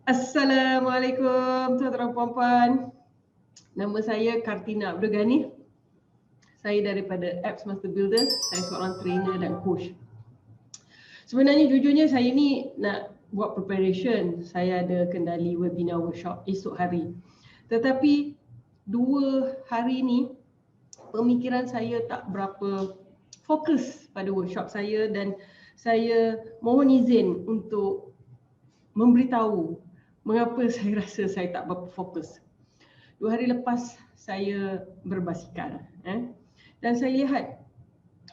Assalamualaikum tuan-tuan puan-puan. Nama saya Kartina Abdul Ghani. Saya daripada Apps Master Builder. Saya seorang trainer dan coach. Sebenarnya jujurnya saya ni nak buat preparation. Saya ada kendali webinar workshop esok hari. Tetapi 2 hari ni pemikiran saya tak berapa fokus pada workshop saya dan saya mohon izin untuk memberitahu mengapa saya rasa saya tak berapa fokus. 2 hari lepas saya berbasikal dan saya lihat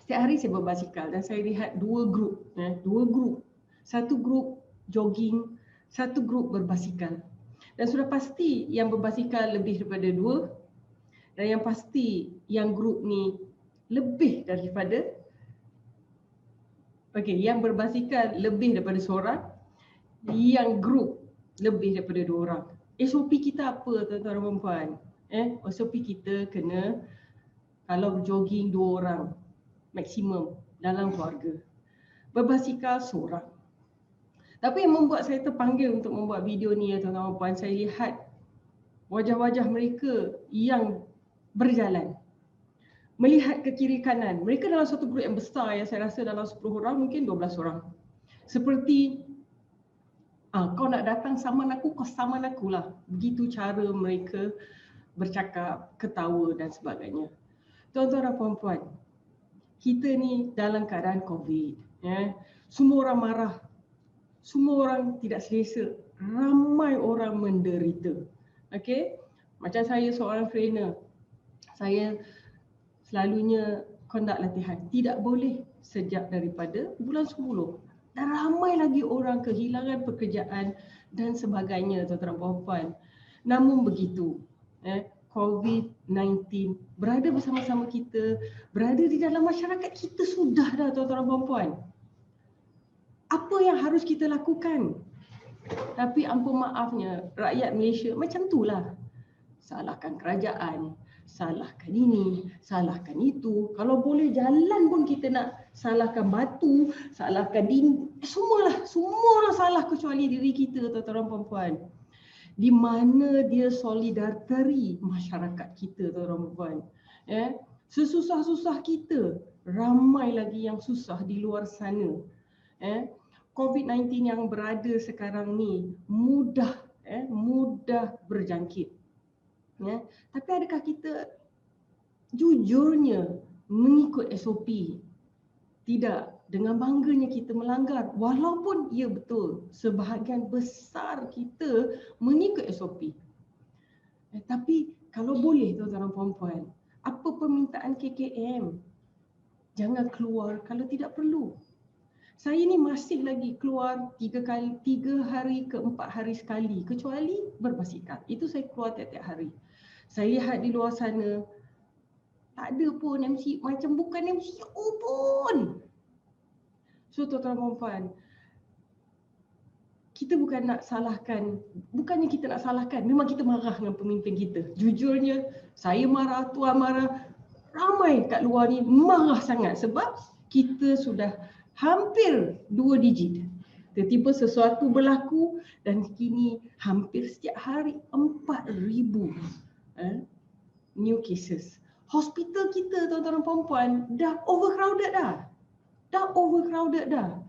setiap hari saya berbasikal dan saya lihat 2 grup, 2 grup. Satu grup jogging, satu grup berbasikal. Dan sudah pasti yang berbasikal lebih daripada 2 dan yang pasti yang grup ni lebih daripada yang berbasikal lebih daripada seorang, yang grup lebih daripada 2 orang. SOP kita apa tuan-tuan dan puan? SOP kita kena kalau jogging 2 orang maksimum dalam keluarga. Berbasikal seorang. Tapi yang membuat saya terpanggil untuk membuat video ni tuan-tuan dan puan, saya lihat wajah-wajah mereka yang berjalan. Melihat ke kiri kanan. Mereka dalam satu grup yang besar yang saya rasa dalam 10 orang mungkin 12 orang. Seperti kau nak datang saman aku, kau saman aku lah. Begitu cara mereka bercakap, ketawa dan sebagainya. Tuan-tuan dan puan-puan, kita ni dalam keadaan COVID. Semua orang marah. Semua orang tidak selesa. Ramai orang menderita. Macam saya seorang trainer. Saya selalunya conduct latihan. Tidak boleh sejak daripada bulan 10. Dan ramai lagi orang kehilangan pekerjaan dan sebagainya tuan-tuan dan puan-puan. Namun begitu, COVID-19 berada bersama-sama kita, berada di dalam masyarakat kita sudah dah tuan-tuan dan puan-puan. Apa yang harus kita lakukan? Tapi ampun maafnya, rakyat Malaysia macam itulah. Salahkan kerajaan, salahkan ini, salahkan itu. Kalau boleh jalan pun kita nak salahkan batu, salahkan semualah. Semua orang salah kecuali diri kita tuan-tuan dan puan-puan. Di mana dia solidariti masyarakat kita tuan-tuan dan puan. Sesusah-susah kita, ramai lagi yang susah di luar sana. COVID-19 yang berada sekarang ni mudah berjangkit. Tapi adakah kita jujurnya mengikut SOP? Tidak. Dengan bangganya kita melanggar. Walaupun ya betul, sebahagian besar kita mengikut SOP. Tapi kalau boleh tuan-tuan dan puan-puan, apa permintaan KKM? Jangan keluar kalau tidak perlu. Saya ni masih lagi keluar 3 hari ke 4 hari sekali, kecuali berbasikal. Itu saya keluar tiap-tiap hari. Saya lihat di luar sana, tak ada pun MC, macam bukan MCO pun. So tuan-tuan dan puan, kita bukan nak salahkan, bukannya kita nak salahkan, memang kita marah dengan pemimpin kita. Jujurnya, saya marah, tuan marah, ramai kat luar ni marah sangat sebab kita sudah hampir 2 digit. Tiba-tiba sesuatu berlaku dan kini hampir setiap hari 4,000 new cases. Hospital kita tuan-tuan dan puan-puan dah overcrowded dah.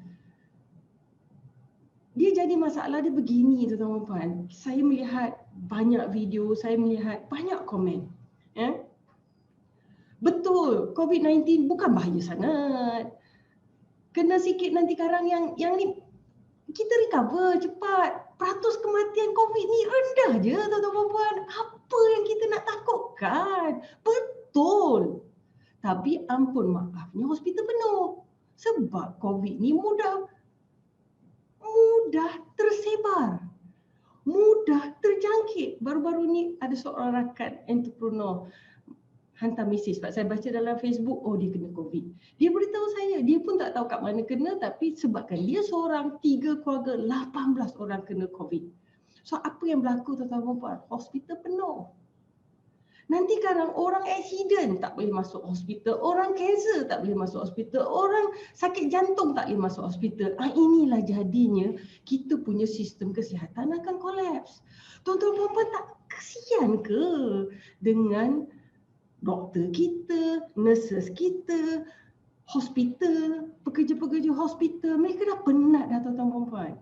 Dia jadi masalah dia begini tuan-tuan dan puan. Saya melihat banyak video, saya melihat banyak komen. Betul, COVID-19 bukan bahaya sangat. Kena sikit nanti sekarang yang ni kita recover cepat. Peratus kematian COVID ni rendah je tuan-tuan dan puan. Apa yang kita nak takutkan? Betul. Tapi ampun maafnya hospital penuh. Sebab COVID ni mudah tersebar. Mudah terjangkit. Baru-baru ni ada seorang rakan entrepreneur hantar mesej sebab saya baca dalam Facebook, dia kena COVID. Dia beritahu saya, dia pun tak tahu kat mana kena, tapi sebabkan dia seorang, 3 keluarga, 18 orang kena COVID. So apa yang berlaku tuan-tuan dan puan? Hospital penuh. Nanti kadang orang accident tak boleh masuk hospital, orang kanser tak boleh masuk hospital, orang sakit jantung tak boleh masuk hospital. Inilah jadinya kita punya sistem kesihatan akan kolaps. Tuan-tuan puan-puan, tak kesian ke dengan doktor kita, nurses kita, hospital, pekerja-pekerja hospital, mereka dah penat dah tuan-tuan puan-puan.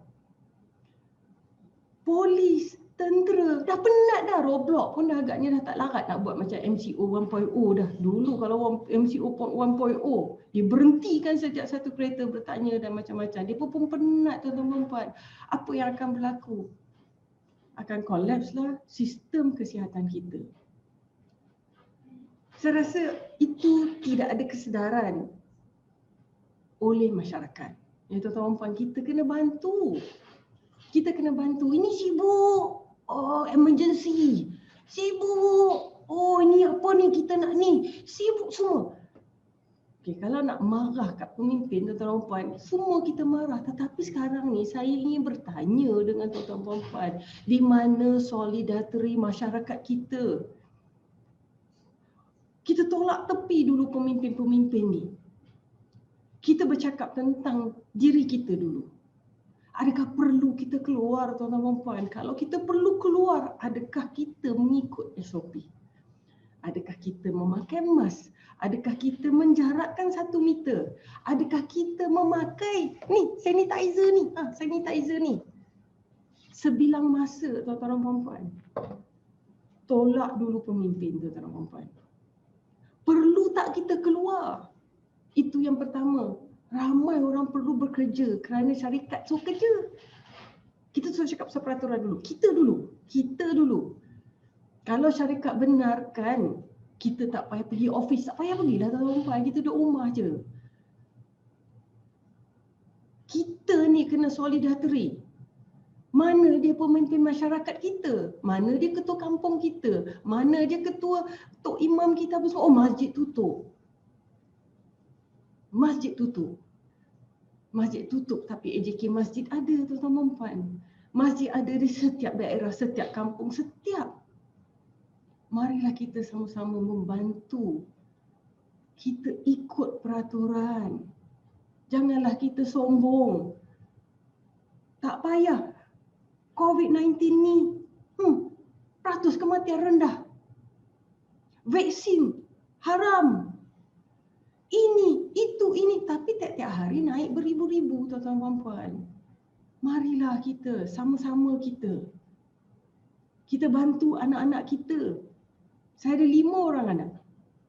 Polis, tentera, dah penat dah. Roblox pun dah agaknya dah tak larat nak buat macam MCO 1.0 dah. Dulu kalau MCO 1.0, dia berhentikan sejak satu kereta bertanya dan macam-macam. Dia pun penat tuan-tuan puan. Apa yang akan berlaku? Akan kolaps lah sistem kesihatan kita. Saya rasa itu tidak ada kesedaran oleh masyarakat. Ya tuan-tuan puan, kita kena bantu. Kita kena bantu. Ini sibuk. Oh, emergency. Sibuk. Oh, ini apa ni kita nak ni. Sibuk semua. Okay, kalau nak marah kat pemimpin tuan-tuan puan, semua kita marah. Tetapi sekarang ni saya ingin bertanya dengan tuan-tuan puan, di mana solidariti masyarakat kita? Kita tolak tepi dulu pemimpin-pemimpin ni. Kita bercakap tentang diri kita dulu. Adakah perlu kita keluar tuan-tuan puan? Kalau kita perlu keluar, adakah kita mengikut SOP? Adakah kita memakai mask? Adakah kita menjarakkan 1 meter? Adakah kita memakai sanitizer ni? Sebilang masa tuan-tuan puan. Tolak dulu pemimpin tuan-tuan puan. Perlu tak kita keluar? Itu yang pertama. Ramai orang perlu bekerja kerana syarikat suruh kerja. Kita suruh cakap pasal peraturan dulu. Kita dulu. Kalau syarikat benarkan kita tak payah pergi office, tak payah pergilah tuan-tuan. Kita duduk rumah je. Kita ni kena solidariti. Mana dia pemimpin masyarakat kita? Mana dia ketua kampung kita? Mana dia ketua tok imam kita? Oh, masjid tutup. Masjid tutup tapi AJK masjid ada tuan-tuan puan. Masjid ada di setiap daerah, setiap kampung, setiap. Marilah kita sama-sama membantu. Kita ikut peraturan. Janganlah kita sombong. Tak payah. COVID-19 ni, peratus kematian rendah. Vaksin haram. Ini, tapi tiap-tiap hari naik beribu-ribu tuan-tuan puan. Marilah kita, sama-sama kita bantu anak-anak kita. Saya ada 5 orang anak.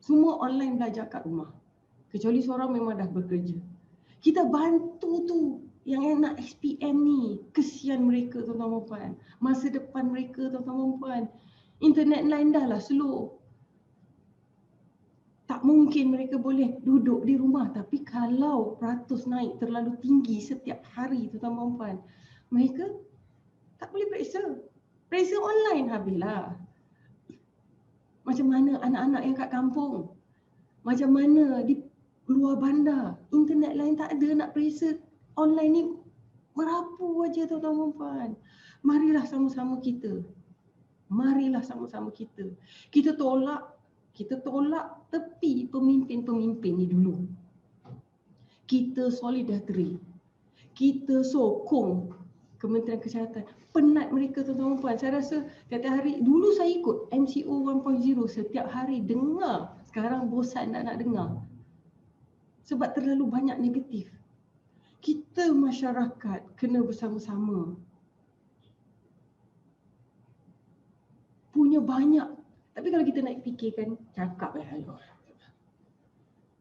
Semua online belajar kat rumah. Kecuali seorang memang dah bekerja. Kita bantu tu yang nak SPM ni. Kesian mereka tuan-tuan puan. Masa depan mereka tuan-tuan puan. Internet line dah lah slow. Tak mungkin mereka boleh duduk di rumah. Tapi kalau peratus naik terlalu tinggi setiap hari tuan-tuan puan, mereka tak boleh periksa. Periksa online habislah. Macam mana anak-anak yang kat kampung? Macam mana di luar bandar? Internet lain tak ada, nak periksa online ni merapu aja tuan-tuan puan. Marilah sama-sama kita. Kita tolak tepi pemimpin-pemimpin ni dulu. Kita solidariti. Kita sokong Kementerian Kesihatan. Penat mereka tuan-tuan puan. Saya rasa tiap-tiap hari, dulu saya ikut MCO 1.0 setiap hari dengar. Sekarang bosan nak dengar. Sebab terlalu banyak negatif. Kita masyarakat kena bersama-sama. Punya banyak. Tapi kalau kita nak fikirkan, cakap lah.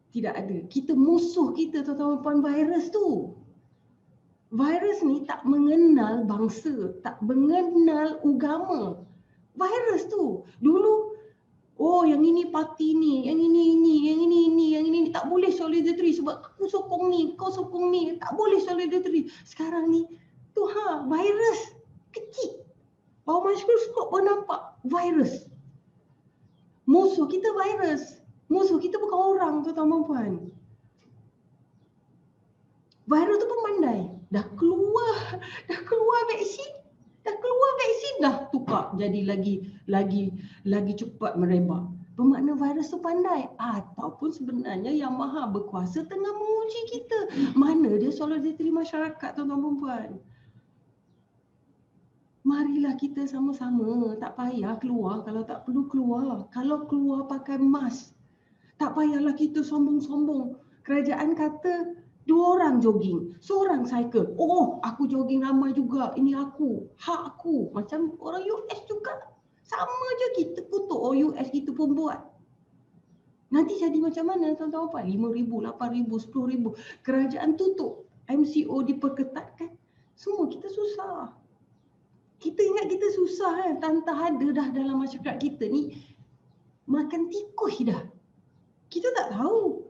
Tidak ada. Kita musuh kita tuan-tuan puan, virus tu. Virus ni tak mengenal bangsa, tak mengenal agama. Virus tu. Dulu, yang ini parti ni, yang ini. Tak boleh solidariti sebab aku sokong ni, kau sokong ni. Tak boleh solidariti. Sekarang ni, virus kecil. Bawah mikroskop pun nampak virus. Musuh kita virus. Musuh kita bukan orang tuan-tuan puan. Virus tu pun pandai. Dah keluar vaksin. Dah keluar vaksin dah tukar jadi lagi cepat merebak. Bermakna virus tu pandai ataupun sebenarnya yang maha berkuasa tengah menguji kita. Mana dia solidariti masyarakat, tuan-tuan dan puan. Marilah kita sama-sama, tak payah keluar kalau tak perlu keluar. Kalau keluar pakai mask, tak payahlah kita sombong-sombong. Kerajaan kata 2 orang jogging, seorang cycle. Oh, aku jogging ramai juga. Ini aku, hak aku. Macam orang US juga. Sama je kita kutuk orang US kita pun buat. Nanti jadi macam mana tuan-tuan puan? 5,000, 8,000, 10,000. Kerajaan tutup, MCO diperketatkan. Semua kita susah. Kita ingat kita susah kan? Tantah ada dah dalam masyarakat kita ni makan tikus dah. Kita tak tahu.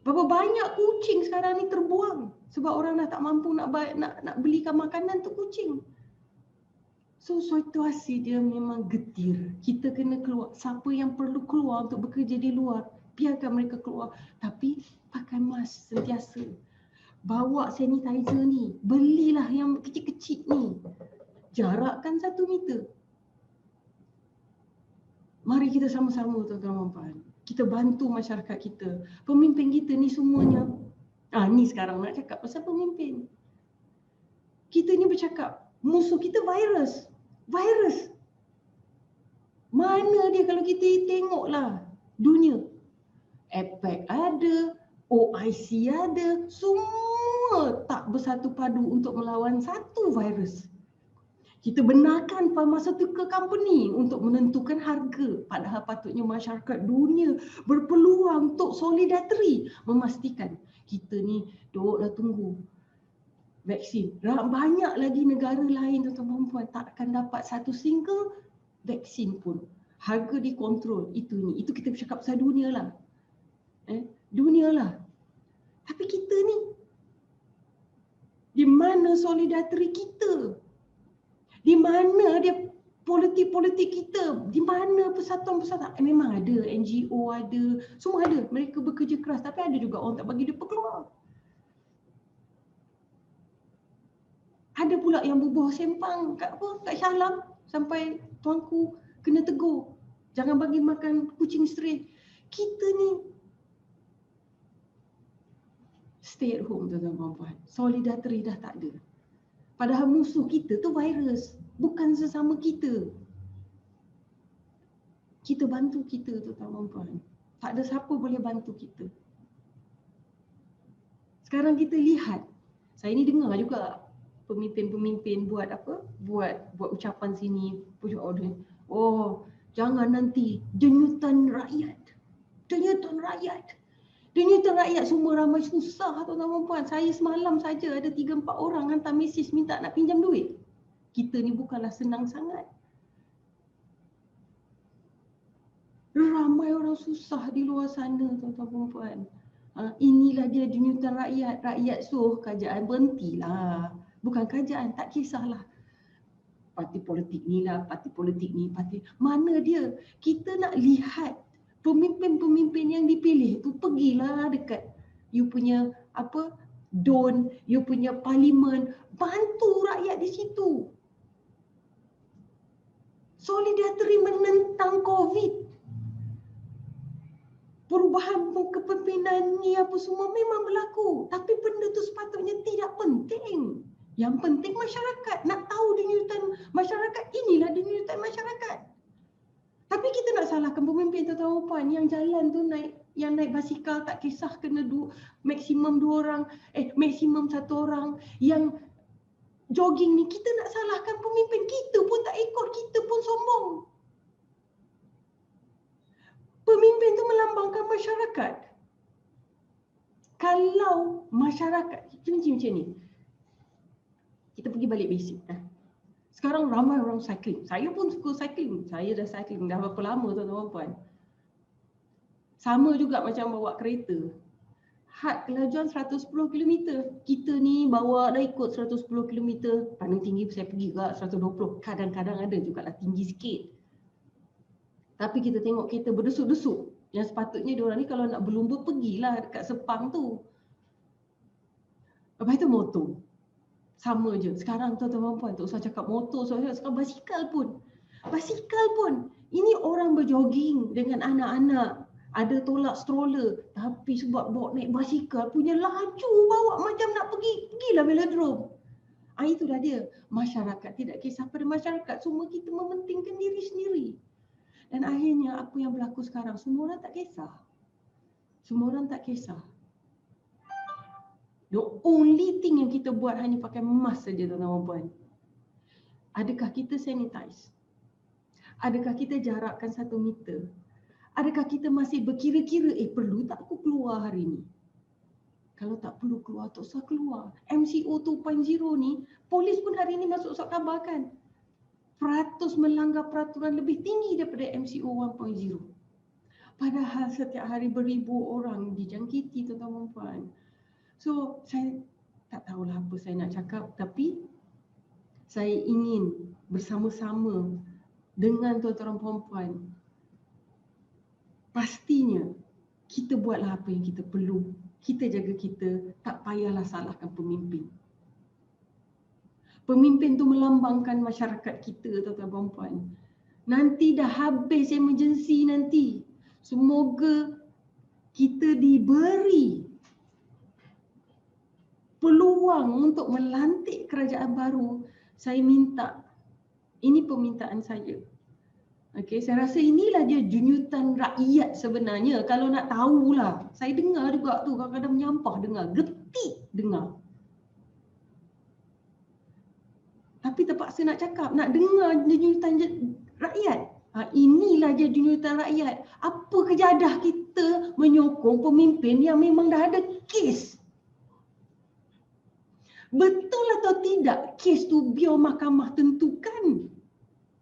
Berapa banyak kucing sekarang ni terbuang sebab orang dah tak mampu nak belikan makanan untuk kucing. So situasi dia memang getir. Kita kena keluar. Siapa yang perlu keluar untuk bekerja di luar, biarkan mereka keluar. Tapi pakai mask sentiasa. Bawa sanitizer ni. Belilah yang kecil-kecil ni. Jarakkan 1 meter. Mari kita sama-sama tuan-tuan dan puan. Kita bantu masyarakat kita. Pemimpin kita ni semuanya. Ni sekarang nak cakap pasal pemimpin. Kita ni bercakap, musuh kita virus. Virus. Mana dia kalau kita tengoklah dunia. APEC ada, OIC ada, semua tak bersatu padu untuk melawan satu virus. Kita benarkan pharmaceutical company untuk menentukan harga. Padahal patutnya masyarakat dunia berpeluang untuk solidariti memastikan kita ni duduklah tunggu vaksin. Banyak lagi negara lain tuan-tuan dan puan tak akan dapat satu single vaksin pun. Harga dikontrol, itu ni. Itu kita bercakap pasal dunia lah. Dunia lah. Tapi kita ni, di mana solidariti kita? Di mana dia politik-politik kita? Di mana persatuan-persatuan? Memang ada, NGO ada, semua ada. Mereka bekerja keras tapi ada juga orang tak bagi dia peluang. Ada pula yang bubuh sempang kat Shah Alam sampai tuanku kena tegur. Jangan bagi makan kucing stray. Kita ni stay at home tuan-tuan dan puan. Solidariti dah tak ada. Padahal musuh kita tu virus, bukan sesama kita. Kita bantu kita tuan-tuan dan puan. Tak ada siapa boleh bantu kita. Sekarang kita lihat, saya ni dengar juga pemimpin-pemimpin buat apa? Buat ucapan sini, pujuk order. Oh, jangan nanti denyutan rakyat. Denyutan rakyat. Denyutan rakyat semua ramai susah tuan-tuan dan puan. Saya semalam saja ada 3-4 orang hantar mesej minta nak pinjam duit. Kita ni bukanlah senang sangat. Ramai orang susah di luar sana tuan-tuan dan puan. Inilah dia denyutan rakyat. Rakyat suruh kerajaan berhentilah. Bukan kerajaan, tak kisahlah. Parti politik ni lah, parti politik ni, parti. Mana dia? Kita nak lihat pemimpin-pemimpin yang dipilih tu pergilah dekat you punya apa DON, you punya parlimen, bantu rakyat di situ. Solidariti menentang COVID. Perubahan kepimpinan ni apa semua memang berlaku, tapi benda tu sepatutnya tidak penting. Yang penting masyarakat nak tahu denyutan masyarakat, inilah denyutan masyarakat. Tapi kita nak salahkan pemimpin tuan-tuan puan yang jalan tu yang naik basikal tak kisah kena maksimum 2 orang, maksimum 1 orang, yang jogging ni kita nak salahkan pemimpin. Kita pun tak ikut, kita pun sombong. Pemimpin tu melambangkan masyarakat. Kalau masyarakat macam ni, kita pergi balik basic. Sekarang ramai orang cycling. Saya pun suka cycling. Saya dah cycling dah berapa lama tuan-tuan puan. Sama juga macam bawa kereta. Had kelajuan 110 km. Kita ni bawa dah ikut 110 km. Paling tinggi saya pergi ke 120. Kadang-kadang ada juga lah tinggi sikit. Tapi kita tengok kereta berdesuk-desuk. Yang sepatutnya diorang ni kalau nak berlumba pergilah dekat Sepang tu. Lepas itu motor. Sama je. Sekarang tuan-tuan puan, tak usah cakap motor, sekarang basikal pun. Basikal pun. Ini orang berjoging dengan anak-anak. Ada tolak stroller. Tapi sebab bawa naik basikal, punya laju bawa macam nak pergilah velodrome. Itulah dia. Masyarakat tidak kisah pada masyarakat. Semua kita mementingkan diri sendiri. Dan akhirnya apa yang berlaku sekarang, semua orang tak kisah. Semua orang tak kisah. The only thing yang kita buat hanya pakai mask saja, tuan-tuan puan. Adakah kita sanitize? Adakah kita jarakkan 1 meter? Adakah kita masih berkira-kira, perlu tak aku keluar hari ni? Kalau tak perlu keluar, tak usah keluar. MCO 2.0 ni, polis pun hari ni masuk surat khabar kan. Peratus melanggar peraturan lebih tinggi daripada MCO 1.0. Padahal setiap hari beribu orang dijangkiti, tuan-tuan puan. So, saya tak tahulah apa saya nak cakap, tapi saya ingin bersama-sama dengan tuan-tuan puan-puan, pastinya kita buatlah apa yang kita perlu. Kita jaga kita, tak payahlah salahkan pemimpin. Pemimpin tu melambangkan masyarakat kita, tuan-tuan puan-puan. Nanti dah habis emergency nanti. Semoga kita diberi peluang untuk melantik kerajaan baru. Saya minta, ini permintaan saya. Okey, saya rasa inilah dia junyutan rakyat sebenarnya. Kalau nak tahulah, saya dengar juga tu kadang-kadang menyampah dengar, getik dengar. Tapi terpaksa nak cakap, nak dengar junyutan rakyat. Inilah dia junyutan rakyat. Apa kejadah kita menyokong pemimpin yang memang dah ada kes? Betul atau tidak kes tu biar mahkamah tentukan?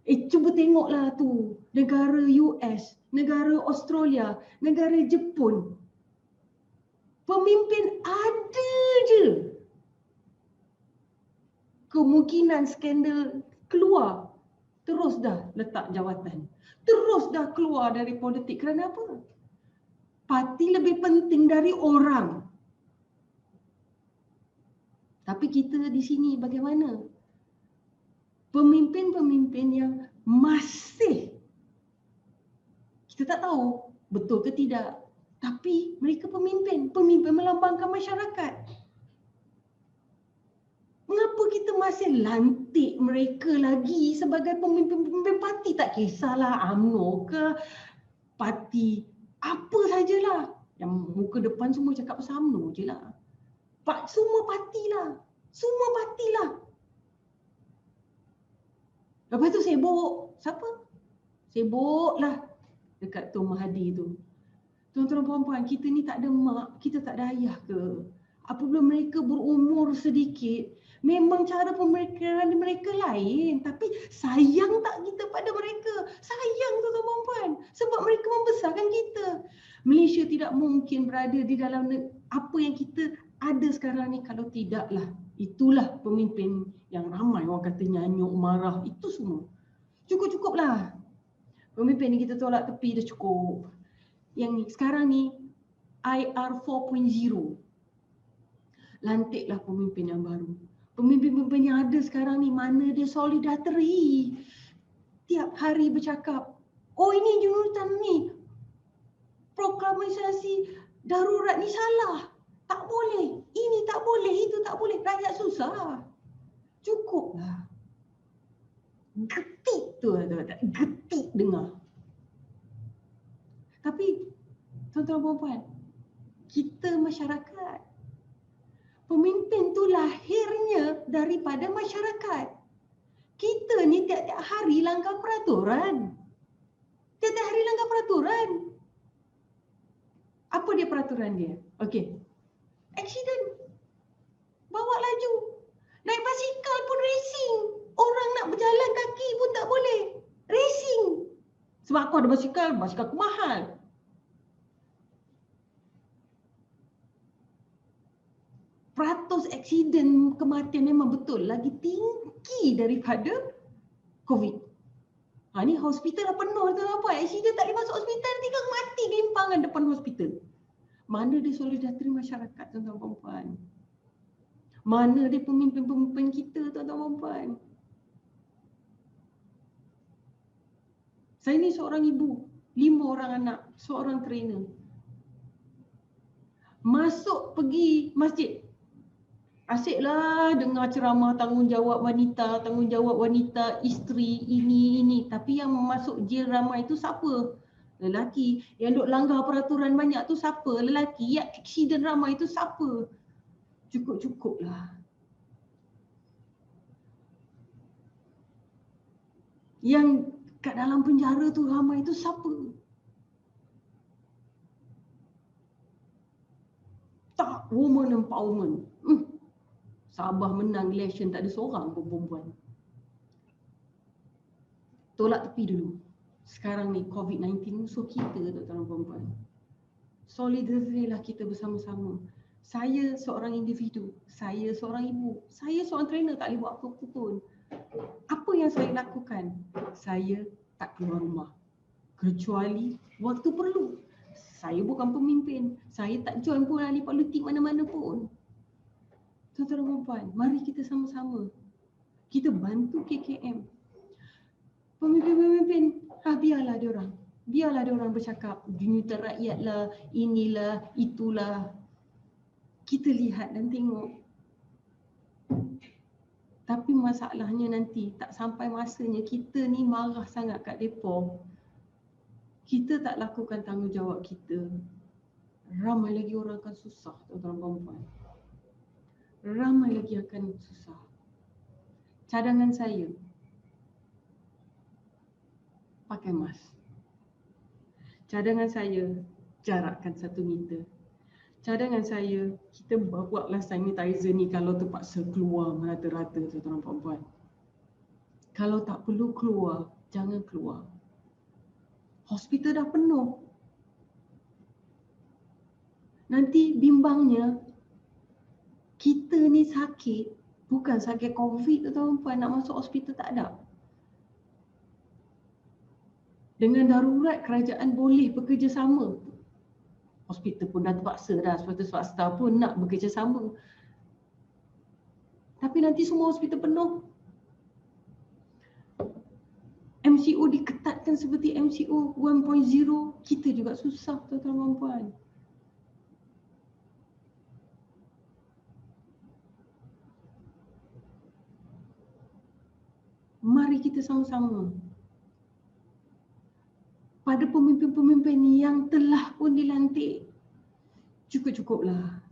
Cuba tengoklah tu. Negara US, negara Australia, negara Jepun. Pemimpin ada je kemungkinan skandal keluar. Terus dah letak jawatan. Terus dah keluar dari politik. Kerana apa? Parti lebih penting dari orang. Tapi kita di sini bagaimana? Pemimpin-pemimpin yang masih, kita tak tahu betul ke tidak, tapi mereka pemimpin melambangkan masyarakat. Mengapa kita masih lantik mereka lagi sebagai pemimpin-pemimpin parti? Tak kisahlah UMNO ke, parti apa sajalah. Yang muka depan semua cakap pasal UMNO je lah. Semua parti lah. Semua parti lah. Lepas tu sibuk. Siapa? Sibuk lah dekat Tun Mahathir tu. Tuan-tuan puan-puan, kita ni tak ada mak, kita tak ada ayah ke? Apabila mereka berumur sedikit, memang cara pemikiran mereka lain. Tapi sayang tak kita pada mereka? Sayang tuan-tuan puan-puan. Sebab mereka membesarkan kita. Malaysia tidak mungkin berada di dalam apa yang kita ada sekarang ni kalau tidaklah. Itulah pemimpin yang ramai orang kata nyanyuk, marah. Itu semua. Cukup-cukuplah. Pemimpin ni kita tolak tepi dah cukup. Yang ni, sekarang ni IR 4.0. Lantiklah pemimpin yang baru. Pemimpin-pemimpin yang ada sekarang ni, mana dia solidarity. Tiap hari bercakap, oh ini jurutan ni, proklamasi darurat ni salah. Tak boleh, ini tak boleh, itu tak boleh. Rakyat susah. Cukuplah. Getik tu, getik dengar. Tapi, tuan-tuan puan-puan, kita masyarakat, pemimpin tu lahirnya daripada masyarakat. Kita ni tiap-tiap hari langgar peraturan. Tiap-tiap hari langgar peraturan. Apa dia peraturan dia? Okey. Accident. Bawa laju. Naik basikal pun racing. Orang nak berjalan kaki pun tak boleh. Racing. Sebab aku ada basikal aku mahal. Peratus aksiden kematian memang betul lagi tinggi daripada COVID. Ni hospital dah penuh tu apa? Aksiden tak boleh masuk hospital, tinggal mati gelimpangan depan hospital. Mana dia solidariti masyarakat, tuan-tuan puan-puan? Mana dia pemimpin-pemimpin kita, tuan-tuan dan puan? Saya ni seorang ibu, 5 orang anak, seorang trainer. Masuk pergi masjid, asyiklah dengar ceramah tanggungjawab wanita, isteri, ini. Tapi yang masuk jail ramai itu siapa? Lelaki. Yang duk langgar peraturan banyak tu siapa? Lelaki. Yang aksiden ramai itu siapa? Cukup-cukuplah. Yang kat dalam penjara tu ramai itu siapa? Tak, woman empowerment. Sabah menang election tak ada seorang pun perempuan. Tolak tepi dulu. Sekarang ni COVID-19 musuh kita, tuan-tuan dan puan. Solidarity lah kita bersama-sama. Saya seorang individu, saya seorang ibu, saya seorang trainer, tak boleh buat apa-apa pun. Apa yang saya lakukan? Saya tak keluar rumah kecuali waktu perlu. Saya bukan pemimpin, saya tak join pun ahli politik mana-mana pun. Tuan-tuan dan puan, mari kita sama-sama kita bantu KKM. Pemimpin-pemimpin, biarlah dia orang bercakap, juta rakyat lah, inilah, itulah. Kita lihat dan tengok. Tapi masalahnya nanti tak sampai masanya kita ni marah sangat kat mereka. Kita tak lakukan tanggungjawab kita. Ramai lagi orang akan susah, tuan-tuan dan puan. Ramai lagi akan susah. Cadangan saya, pakai mask. Cadangan saya, jarakkan 1 meter. Cadangan saya, kita buatlah sanitizer ni kalau terpaksa keluar merata-rata, tuan-tuan dan puan. Kalau tak perlu keluar, jangan keluar. Hospital dah penuh. Nanti bimbangnya, kita ni sakit, bukan sakit COVID, tuan-tuan dan puan, nak masuk hospital tak ada. Dengan darurat, kerajaan boleh bekerjasama. Hospital pun dah terpaksa dah, hospital swasta pun nak bekerjasama. Tapi nanti semua hospital penuh. MCO diketatkan seperti MCO 1.0, kita juga susah, tuan-tuan dan puan. Mari kita sama-sama. Pada pemimpin-pemimpin yang telah pun dilantik, cukup-cukuplah.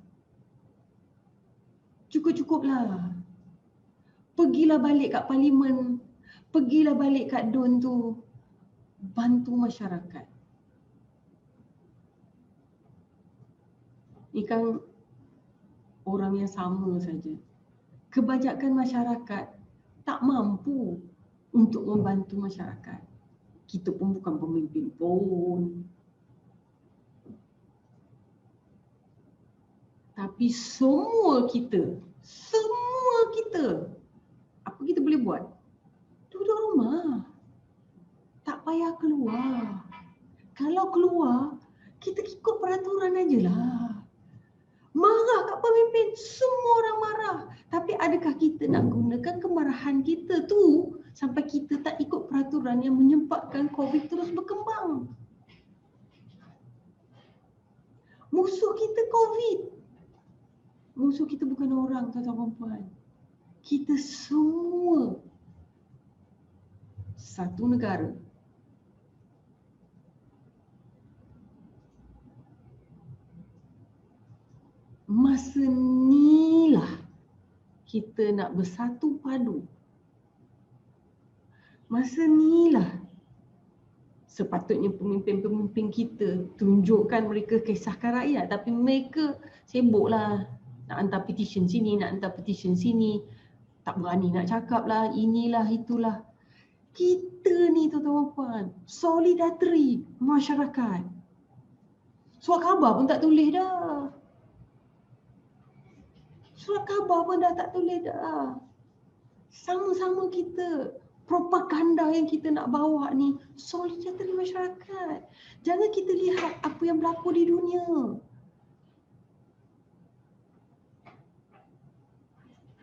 Cukup-cukuplah. Pergilah balik kat parlimen, pergilah balik kat DUN tu, bantu masyarakat. Ini kan orang yang sama saja. Kebanyakan masyarakat tak mampu untuk membantu masyarakat. Kita pun bukan pemimpin pun. Tapi semua kita, apa kita boleh buat? Duduk rumah. Tak payah keluar. Kalau keluar, kita ikut peraturan ajalah. Marah kat pemimpin, semua orang marah. Tapi adakah kita nak gunakan kemarahan kita tu sampai kita tak ikut peraturan yang menyebabkan COVID terus berkembang? Musuh kita COVID. Musuh kita bukan orang, tuan-tuan dan puan. Kita semua satu negara. Masa inilah kita nak bersatu padu. Masa inilah sepatutnya pemimpin-pemimpin kita tunjukkan mereka kisahkan rakyat, tapi mereka sibuklah nak hantar petition sini, nak hantar petition sini, tak berani nak cakap lah, inilah itulah. Kita ni tuan-tuan puan, solidarity masyarakat. Surat khabar pun tak tulis dah. Surat khabar pun dah tak tulis dah. Sama-sama kita. Propaganda yang kita nak bawa ni solidariti masyarakat. Jangan kita lihat apa yang berlaku di dunia.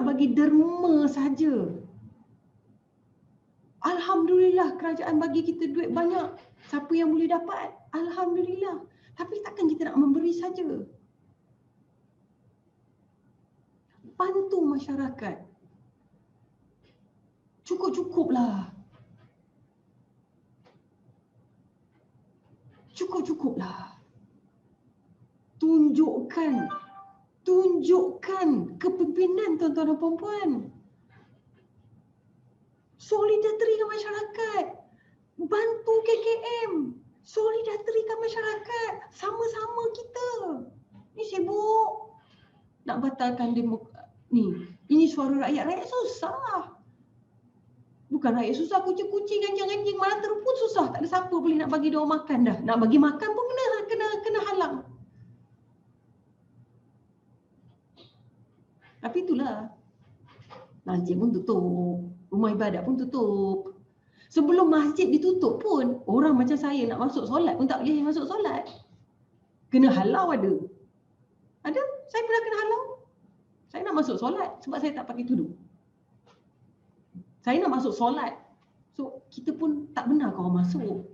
nak bagi derma saja. Alhamdulillah kerajaan bagi kita duit banyak. Siapa yang boleh dapat? Alhamdulillah. Tapi takkan kita nak memberi saja. Bantu masyarakat. Cukup-cukuplah. Cukup-cukuplah. Tunjukkan kepimpinan tuan-tuan dan puan-puan. Solidaritikan masyarakat. Bantu KKM. Solidaritikan masyarakat. Sama-sama kita. Ni sibuk. Nak batalkan ni. Ini suara rakyat. Rakyat susah. Bukan rakyat susah. Kucing-kucing, anjing-anjing. Malah terpun susah. Tak ada siapa boleh nak bagi dia orang makan dah. Nak bagi makan pun kena halang. Tapi itulah. Masjid pun tutup. Rumah ibadat pun tutup. Sebelum masjid ditutup pun, orang macam saya nak masuk solat pun tak boleh masuk solat. Kena halau ada. Ada? Saya pernah kena halau. Saya nak masuk solat sebab saya tak pakai tudung. Saya nak masuk solat. So, kita pun tak benar kalau masuk.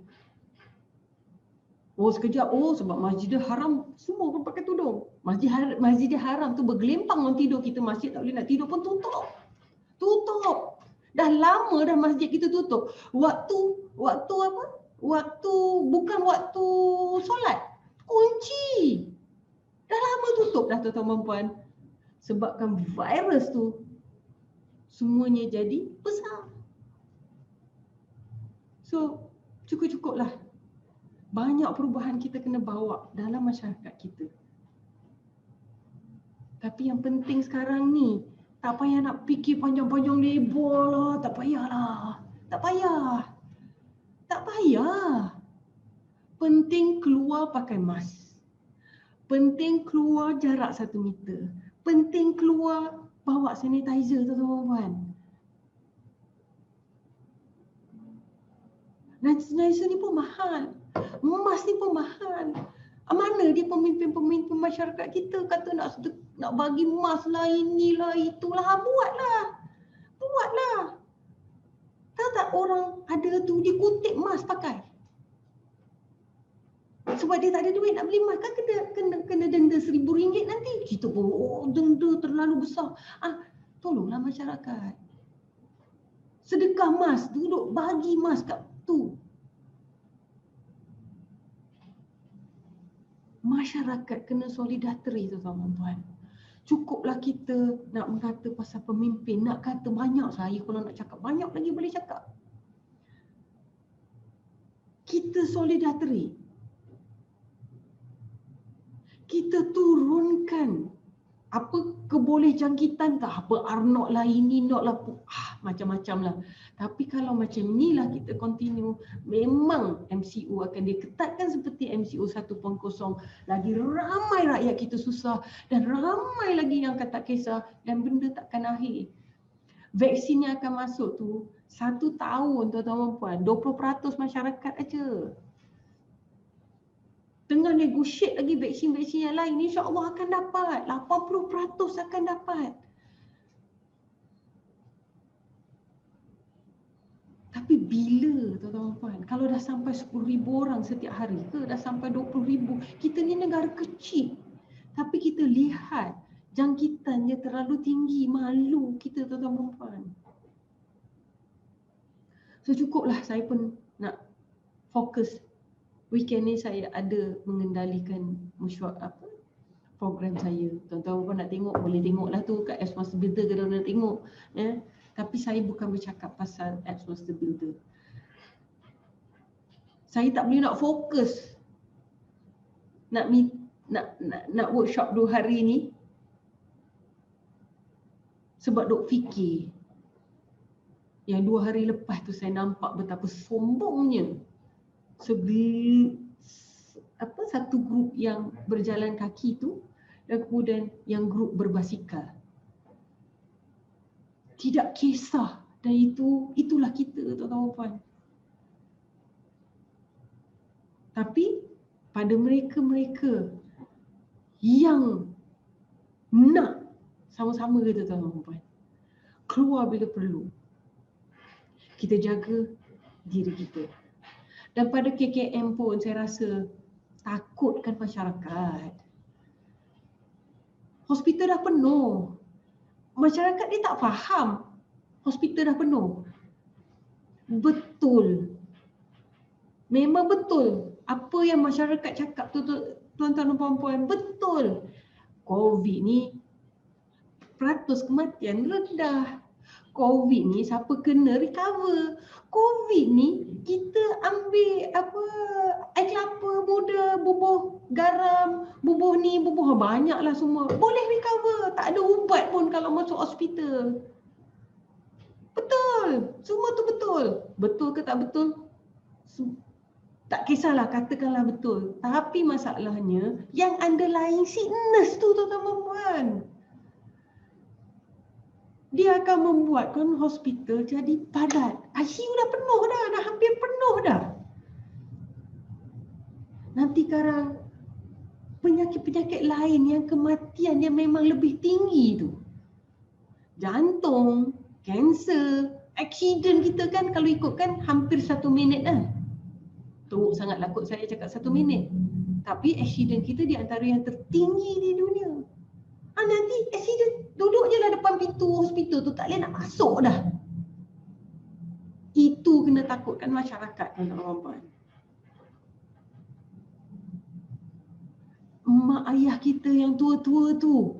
Oh sekejap, sebab Masjidil Haram semua pun pakai tudung. Masjidil Haram tu bergelempang orang tidur, kita masjid tak boleh nak tidur pun tutup. Tutup. Dah lama dah masjid kita tutup. Waktu apa? Bukan waktu solat. Kunci. Dah lama tutup dah tuan-tuan puan. Sebabkan virus tu semuanya jadi besar. So, cukup-cukuplah. Banyak perubahan kita kena bawa dalam masyarakat kita. Tapi yang penting sekarang ni, tak payah nak fikir panjang-panjang lebar lah. Tak payahlah. Tak payah. Penting keluar pakai mask. Penting keluar jarak 1 meter. Penting keluar bawa sanitizer tuan-tuan. Sanitizer ni pun mahal. Mask ni pun mahal. Mana dia pemimpin-pemimpin masyarakat kita kata nak bagi mask lah, inilah, itulah. Buatlah. Tahu tak orang ada tu, dia kutip mask pakai. Sebab dia tak ada duit nak beli mask, kan kena denda RM1,000 nanti. Kita pun, denda terlalu besar. Tolonglah masyarakat. Sedekah mask, duduk bagi mask kat tu. Masyarakat kena solidariti tuan-tuan. Cukuplah kita nak mengata pasal pemimpin, nak kata banyak. Saya kalau nak cakap banyak lagi boleh cakap. Kita solidariti. Kita turunkan apa kebolehjangkitan ke, apa R0 lah, ini not lah, macam-macam lah. Tapi kalau macam inilah kita continue, memang MCO akan diketatkan seperti MCO 1.0. Lagi ramai rakyat kita susah dan ramai lagi yang tak kisah dan benda takkan akhir. Vaksin yang akan masuk tu 1 tahun tuan-tuan puan, 20% masyarakat aja. Tengah negotiate lagi vaksin-vaksin yang lain, insya-Allah akan dapat. 80% akan dapat. Tapi bila tuan-tuan puan, kalau dah sampai 10,000 orang setiap hari ke, dah sampai 20,000, kita ni negara kecil. Tapi kita lihat jangkitannya terlalu tinggi, malu kita tuan-tuan puan. So cukuplah, saya pun nak fokus. Weekend ni saya ada mengendalikan program saya. Tuan-tuan pun nak tengok, boleh tengoklah tu kat Apps Master Builder kalau nak tengok. Tapi saya bukan bercakap pasal Apps Master Builder. Saya tak boleh nak fokus nak workshop 2 hari ni sebab duk fikir. Yang 2 hari lepas tu saya nampak betapa sombongnya satu grup yang berjalan kaki tu dan kemudian yang grup berbasikal. Tidak kisah, dan itulah kita tuan-tuan puan. Tapi pada mereka-mereka yang nak sama-sama kita tuan-tuan puan, keluar bila perlu. Kita jaga diri kita. Dan pada KKM pun saya rasa takutkan masyarakat. Hospital dah penuh. Masyarakat dia tak faham. Hospital dah penuh. Betul. Memang betul. Apa yang masyarakat cakap tu tuan-tuan dan puan-puan, betul. COVID ni peratus kematian rendah. COVID ni siapa kena recover. COVID ni kita ambil air kelapa muda, bubuh garam, bubuh ni, bubuh banyaklah semua. Boleh recover. Tak ada ubat pun kalau masuk hospital. Betul. Semua tu betul. Betul ke tak betul? Tak kisahlah, katakanlah betul. Tapi masalahnya yang underlying sickness tu tuan-tuan dan puan. Dia akan membuatkan hospital jadi padat. ICU dah penuh dah hampir penuh dah. Nanti sekarang penyakit-penyakit lain yang kematian yang memang lebih tinggi tu. Jantung, kanser, accident kita kan kalau ikutkan hampir 1 minit dah. Teruk sangatlah kot saya cakap 1 minit. Tapi accident kita di antara yang tertinggi di dunia. Nanti accident duduk je lah depan pintu hospital tu, tak boleh nak masuk dah. Itu kena takutkan masyarakat, tuan-tuan. Mak ayah kita yang tua-tua tu,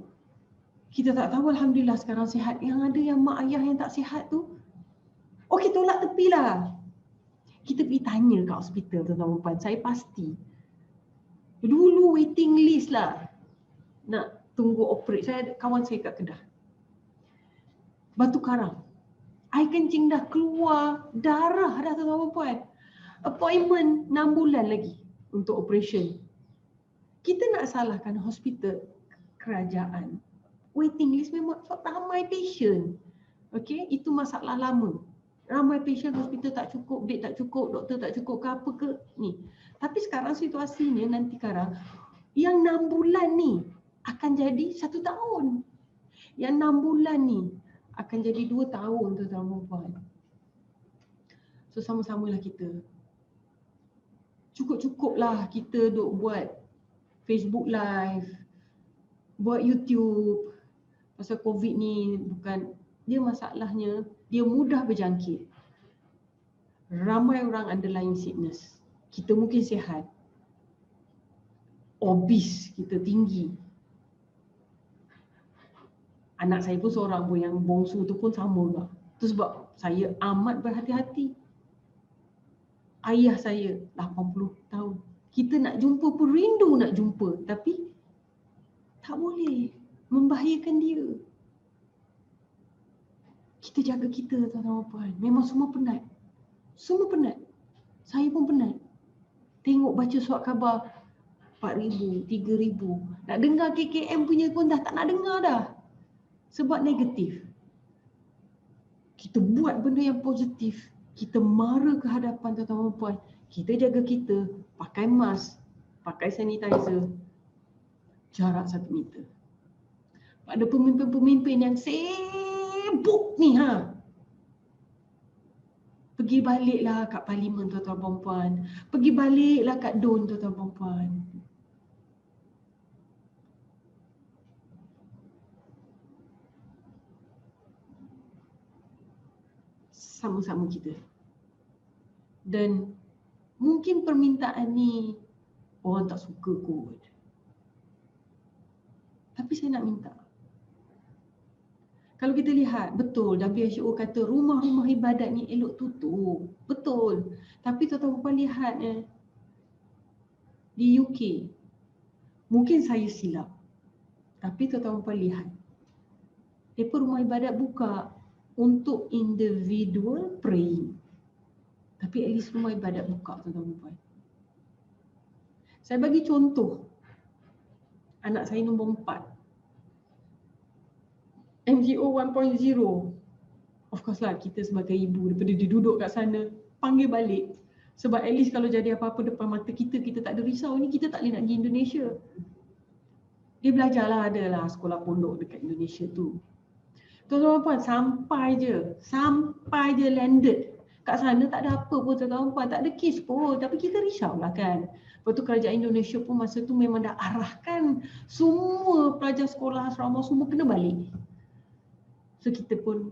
kita tak tahu alhamdulillah sekarang sihat. Yang ada yang mak ayah yang tak sihat tu, okey tolak tepi lah. Kita pergi tanya kat hospital, tuan-tuan. Saya pasti. Dulu waiting list lah nak tunggu operate. Kawan saya kat Kedah. Batu Karang. Air kencing dah keluar, darah dah tuan-tuan. Appointment 6 bulan lagi untuk operation. Kita nak salahkan hospital kerajaan. Waiting list memang ramai patient. Okey, itu masalah lama. Ramai patient, hospital tak cukup, bed tak cukup, doktor tak cukup ke apa ke ni. Tapi sekarang situasinya nanti sekarang yang 6 bulan ni akan jadi 1 tahun. Yang 6 bulan ni akan jadi 2 tahun tuan-tuan. So sama-samalah kita. Cukup-cukuplah kita duk buat Facebook Live, buat YouTube. Pasal COVID ni bukan, dia masalahnya dia mudah berjangkit. Ramai orang underlying sickness. Kita mungkin sihat. Obese kita tinggi. Anak saya pun seorang pun yang bongsu tu pun sama juga. Itu sebab saya amat berhati-hati. Ayah saya 80 tahun. Kita nak jumpa pun rindu nak jumpa. Tapi tak boleh. Membahayakan dia. Kita jaga kita tuan-tuan. Memang semua penat. Semua penat. Saya pun penat. Tengok baca surat khabar 4,000, 3,000. Nak dengar KKM punya pun dah tak nak dengar dah. Sebab negatif. Kita buat benda yang positif. Kita mara ke hadapan tuan-tuan puan. Kita jaga kita. Pakai mask. Pakai sanitizer. Jarak 1 meter. Pada pemimpin-pemimpin yang sibuk ni pergi baliklah kat parlimen tuan-tuan puan. Pergi baliklah kat DUN tuan-tuan puan. Sama-sama kita. Dan mungkin permintaan ni orang tak suka kot. Tapi saya nak minta. Kalau kita lihat, betul WHO kata rumah-rumah ibadat ni elok tutup. Betul. Tapi tuan-tuan lihat di UK. Mungkin saya silap. Tapi tuan-tuan lihat. Mereka rumah ibadat buka untuk individual praying. Tapi at least rumah ibadat buka tuan-tuan. Saya bagi contoh. Anak saya nombor 4. MGO 1.0. Of course lah, kita sebagai ibu daripada dia duduk kat sana, panggil balik. Sebab at least kalau jadi apa-apa depan mata kita, kita tak ada risau ni, kita tak boleh nak pergi Indonesia. Dia belajarlah, adalah sekolah pondok dekat Indonesia tu. Tuan-tuan puan, sampai je landed. Kat sana tak ada apa pun tuan-tuan puan, tak ada kes pun. Tapi kita risaulah kan. Lepas tu kerajaan Indonesia pun masa tu memang dah arahkan semua pelajar sekolah asrama semua kena balik. So kita pun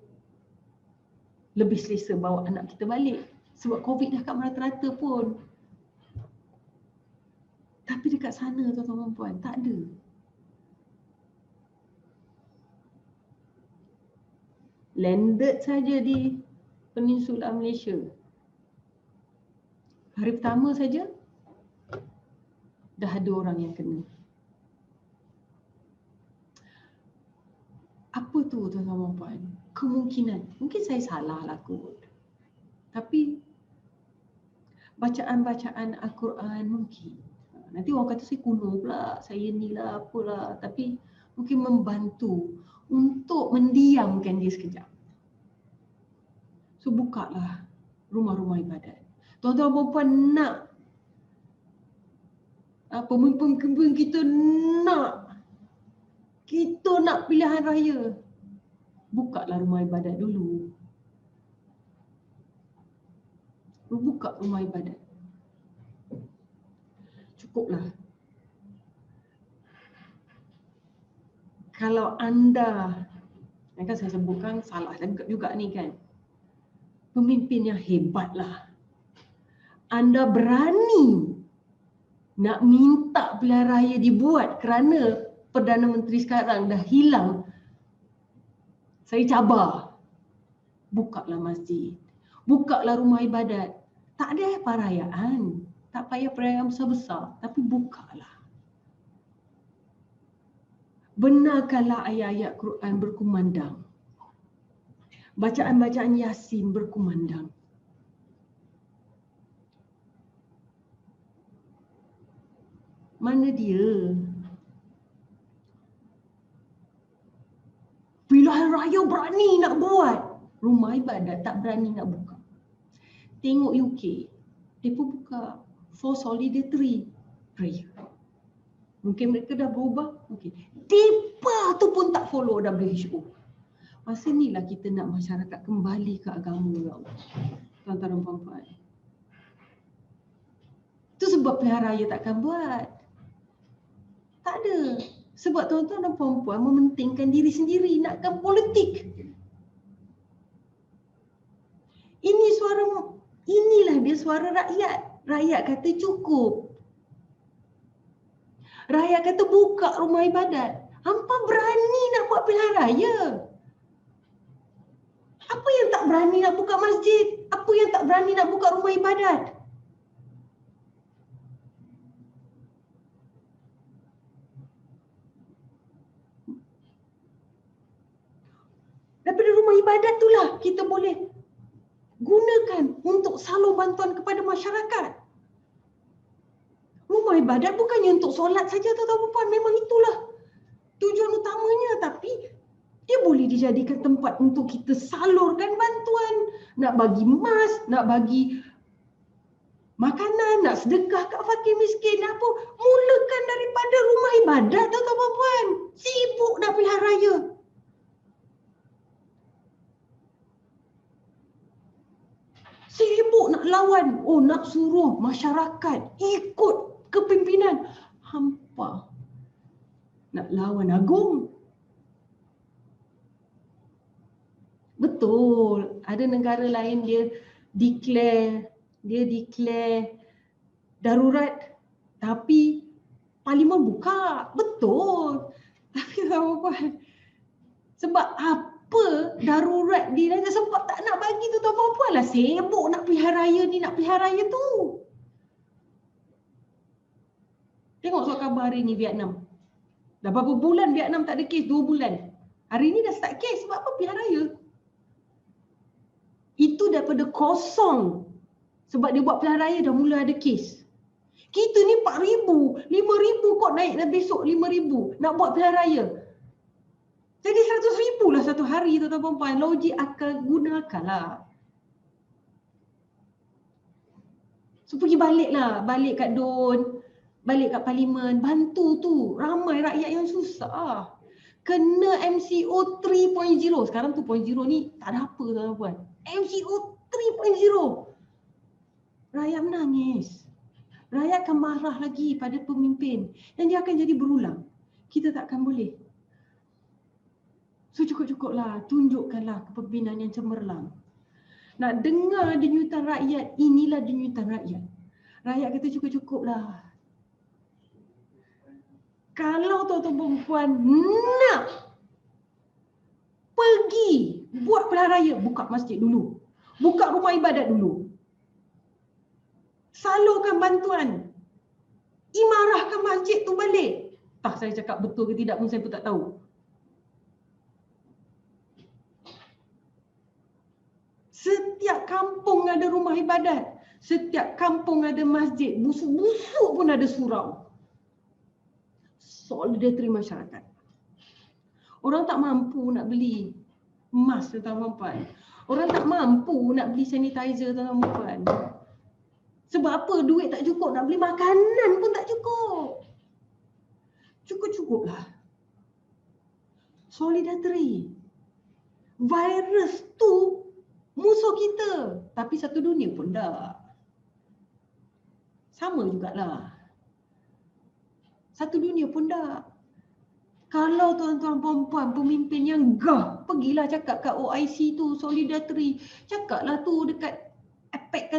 lebih selesa bawa anak kita balik. Sebab COVID dah kat merata-rata pun. Tapi dekat sana tuan-tuan puan, tak ada. Landed saja di Peninsula Malaysia. Hari pertama saja dah ada orang yang kena. Apa tu tuan-tuan puan? Kemungkinan, mungkin saya salah lah kot. Tapi bacaan-bacaan Al-Quran mungkin. Nanti orang kata saya kuno pula, saya ni lah apalah. Tapi mungkin membantu untuk mendiamkan dia sekejap. So bukalah rumah-rumah ibadat. Tuan-tuan dan puan nak pemimpin kita nak pilihan raya. Bukalah rumah ibadat dulu. Buka rumah ibadat. Cukuplah. Kalau anda, kan saya sebutkan salah juga ni kan. Pemimpin yang hebatlah. Anda berani nak minta pilihan raya dibuat kerana Perdana Menteri sekarang dah hilang. Saya cabar. Bukalah masjid. Bukalah rumah ibadat. Tak ada perayaan. Tak payah perayaan besar-besar. Tapi bukalah. Benarkanlah ayat-ayat Quran berkumandang. Bacaan-bacaan Yasin berkumandang. Mana dia? Pilihan raya berani nak buat. Rumah ibadat tak berani nak buka. Tengok UK. Mereka buka for solidarity prayer. Mungkin mereka dah berubah. Mungkin. Mereka tu pun tak follow WHO. Masa inilah kita nak masyarakat kembali ke agama, ya Allah. Tuan-tuan dan puan-puan. Itu sebab pilihan raya takkan buat. Tak ada. Sebab tuan-tuan dan puan-puan mementingkan diri sendiri, nakkan politik. Inilah dia suara rakyat. Rakyat kata cukup. Rakyat kata buka rumah ibadat. Hampa berani nak buat pilihan raya. Apa yang tak berani nak buka masjid? Apa yang tak berani nak buka rumah ibadat? Daripada rumah ibadat itulah kita boleh gunakan untuk salur bantuan kepada masyarakat. Rumah ibadat bukannya untuk solat saja tuan-tuan puan, memang itulah tujuan utamanya, tapi dia boleh dijadikan tempat untuk kita salurkan bantuan, nak bagi mas, nak bagi makanan, nak sedekah kat fakir miskin, apa. Mulakan daripada rumah ibadat tuan-tuan puan. Sibuk nak pilihan raya. Sibuk nak lawan, nak suruh masyarakat ikut kepimpinan. Hampa nak lawan agung. Betul, ada negara lain dia declare darurat tapi parlimen buka. Betul. Tapi tuan-puan, sebab apa darurat di Raja sebab tak nak bagi tu tuan-puan lah, sibuk nak pilihan raya ni, nak pilihan raya tu. Tengok soal khabar hari ni Vietnam. Dah berapa bulan Vietnam tak ada kes? 2 bulan. Hari ni dah start kes. Sebab apa? Pilihan raya. Itu daripada kosong. Sebab dia buat pilihan raya dah mula ada kes. Kita ni 4,000, 5,000 kok naik dah besok 5,000 nak buat pilihan raya. Jadi 100,000 lah satu hari tu tuan-tuan puan. Logik akal gunakanlah. So pergi balik kat DUN, balik kat parlimen, bantu tu. Ramai rakyat yang susah. Kena MCO 3.0. Sekarang 2.0 ni tak ada apa tuan-tuan. MCO 3.0. Rakyat menangis. Rakyat akan marah lagi pada pemimpin dan dia akan jadi berulang. Kita takkan boleh. So cukup-cukuplah, tunjukkanlah kepimpinan yang cemerlang. Nak dengar denyutan rakyat, inilah denyutan rakyat. Rakyat kata cukup-cukuplah. Kalau tuan-tuan perempuan nak pergi buat pilihan raya, buka masjid dulu. Buka rumah ibadat dulu. Salurkan bantuan. Imarahkan masjid tu balik. Tak, saya cakap betul ke tidak pun saya pun tak tahu. Setiap kampung ada rumah ibadat. Setiap kampung ada masjid. Busuk-busuk pun ada surau. Solidariti masyarakat. Orang tak mampu nak beli mask tuan-tuan puan. Orang tak mampu nak beli sanitizer tuan-tuan puan. Sebab apa? Duit tak cukup. Nak beli makanan pun tak cukup. Cukup-cukuplah. Solidariti. Virus tu musuh kita. Tapi satu dunia pun tak. Sama jugalah. Satu dunia pun tak. Kalau tuan-tuan perempuan pemimpin yang gah, pergilah cakap kat OIC tu, Solidariti. Cakaplah tu dekat APEC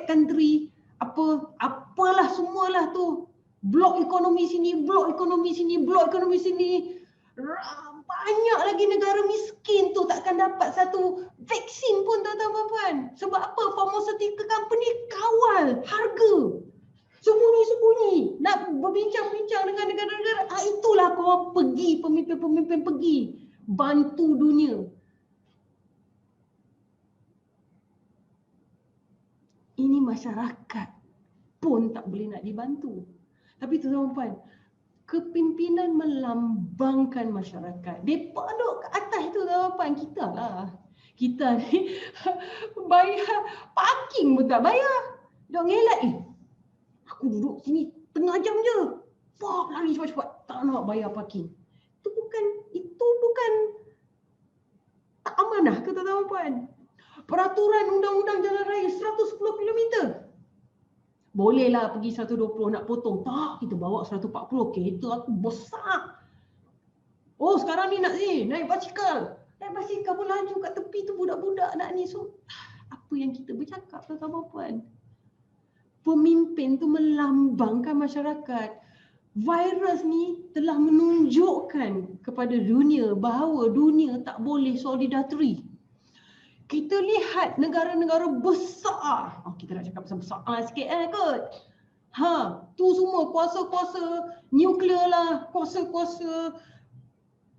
country, apalah semualah tu. Blok ekonomi sini, blok ekonomi sini, blok ekonomi sini. Banyak lagi negara miskin tu takkan dapat satu vaksin pun tuan-tuan perempuan. Sebab apa? Pharmaceutical company kawal harga. Sembunyi-sembunyi. Nak berbincang-bincang dengan negara-negara. Itulah korang pergi, pemimpin-pemimpin pergi. Bantu dunia. Ini masyarakat pun tak boleh nak dibantu. Tapi tuan-tuan puan, kepimpinan melambangkan masyarakat. Mereka duduk ke atas tu tuan-tuan puan, kita lah. Kita ni bayar parking pun tak bayar. Duk ngelak aku duduk sini tengah jam je. Pop lari cepat-cepat. Tak nak bayar parking. Itu bukan tak amanah ke tuan-tuan puan? Peraturan undang-undang jalan raya 110 km. Bolehlah pergi 120 nak potong. Tak, kita bawa 140. Kereta aku besar. Oh, sekarang ni nak naik basikal. Naik basikal pun laju kat tepi tu budak-budak nak ni. So, apa yang kita bercakap tuan-tuan puan? Pemimpin tu melambangkan masyarakat. Virus ni telah menunjukkan kepada dunia bahawa dunia tak boleh solidariti. Kita lihat negara-negara besar. Kita nak cakap besar-besar sikit kot. Tu semua kuasa-kuasa nuklear lah, kuasa-kuasa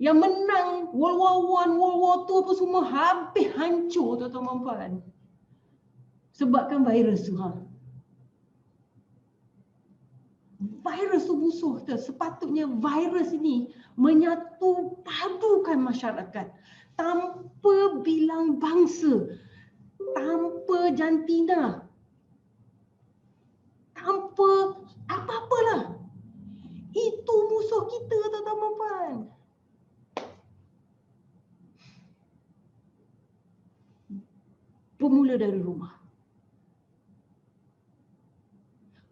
yang menang World War I, World War II apa semua habis hancur tuan-tuan puan. Sebabkan virus tu. Virus tu musuh tu. Sepatutnya virus ini menyatu padukan masyarakat tanpa bilang bangsa, tanpa jantina, tanpa apa-apalah. Itu musuh kita tuan-tuan puan. Bermula dari rumah.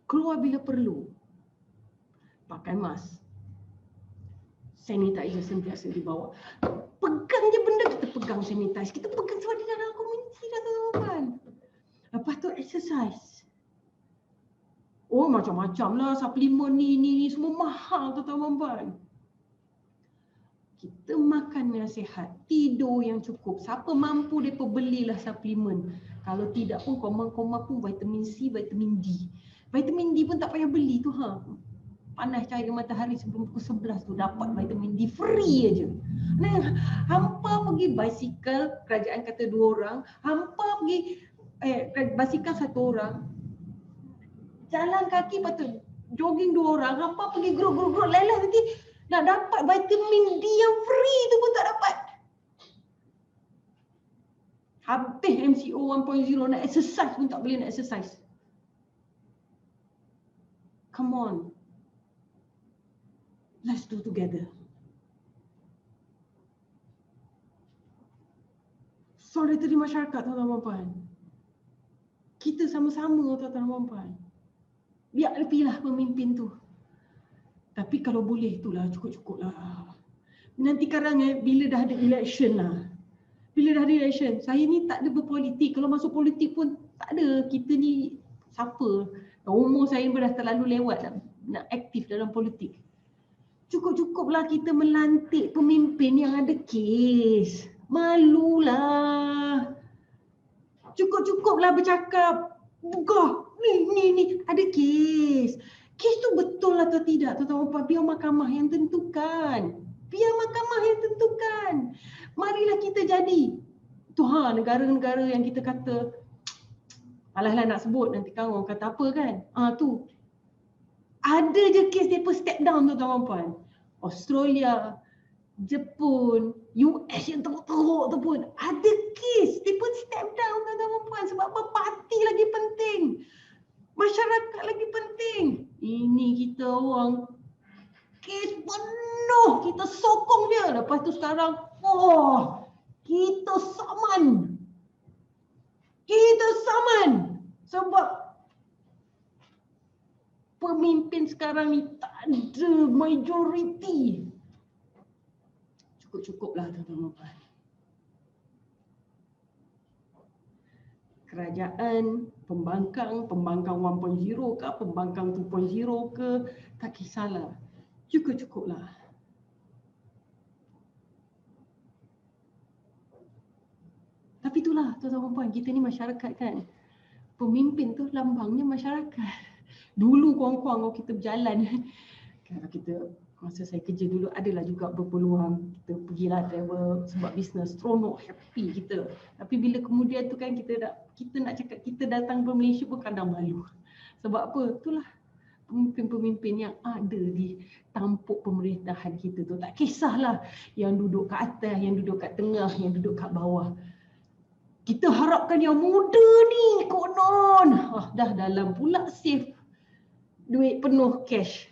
Keluar bila perlu. Pakai mask. Sanitizer sentiasa dibawa. Pegang je benda, kita pegang sanitizer. Kita pegang sebab dia dalam komuniti dah tuan-tuan. Lepas tu exercise. Oh macam-macam lah suplemen ni semua mahal tuan-tuan. Kita makan yang sihat, tidur yang cukup. Siapa mampu mereka belilah suplemen. Kalau tidak pun koma-koma pun vitamin C, vitamin D. Vitamin D pun tak payah beli tu panas cahaya matahari sebelum pukul 11 tu dapat vitamin D free aja. Nah, hampa pergi basikal, kerajaan kata 2 orang, hampa pergi basikal 1 orang. Jalan kaki patut jogging 2 orang, hampa pergi grup lelah nanti nak dapat vitamin D yang free tu pun tak dapat. Habis MCO 1.0 nak exercise pun tak boleh nak exercise. Come on. Let's do together. solidariti masyarakat, tuan-tuan dan puan. Kita sama-sama, tuan-tuan dan puan. Biar lebihlah pemimpin tu. Tapi kalau boleh itulah cukup-cukup lah. Nanti sekarang bila dah ada election lah. Bila dah ada election, saya ni tak ada berpolitik. Kalau masuk politik pun tak ada. Kita ni siapa? Umur saya pun dah terlalu lewat nak aktif dalam politik. Cukup-cukuplah kita melantik pemimpin yang ada kes. Malulah. Cukup-cukuplah bercakap. Buka, ni ada kes. Kes tu betul atau tidak, tuan-tuan, biar mahkamah yang tentukan. Biar mahkamah yang tentukan. Marilah kita jadi. Tuhan, negara-negara yang kita kata, alah nak sebut, nanti kan orang kata apa kan. Tu. Ada je kes mereka step down, tuan-tuan puan. Australia, Jepun, US yang teruk-teruk tu pun ada kes. Mereka step down, tuan-tuan puan. Sebab apa? Parti lagi penting. Masyarakat lagi penting. Ini kita orang kes penuh, kita sokong dia. Lepas tu sekarang, kita saman. Kita saman. Sebab pemimpin sekarang ni tak ada majoriti. Cukup-cukuplah, tuan-tuan dan puan. Kerajaan, pembangkang 1.0 ke, pembangkang 2.0 ke, tak kisahlah. Cukup-cukuplah. Tapi itulah, tuan-tuan dan puan, kita ni masyarakat kan. Pemimpin tu lambangnya masyarakat. Dulu kurang-kurang kalau kita berjalan, kalau kita masa saya kerja dulu adalah juga berpeluang kita pergilah travel sebab bisnes, seronok, happy kita. Tapi bila kemudian tu kan kita nak cakap kita datang ke Malaysia pun kadang malu. Sebab apa? Itulah pemimpin-pemimpin yang ada di tampuk pemerintahan kita tu. Tak kisahlah yang duduk kat atas, yang duduk kat tengah, yang duduk kat bawah. Kita harapkan yang muda ni konon dah dalam pula safe duit penuh cash.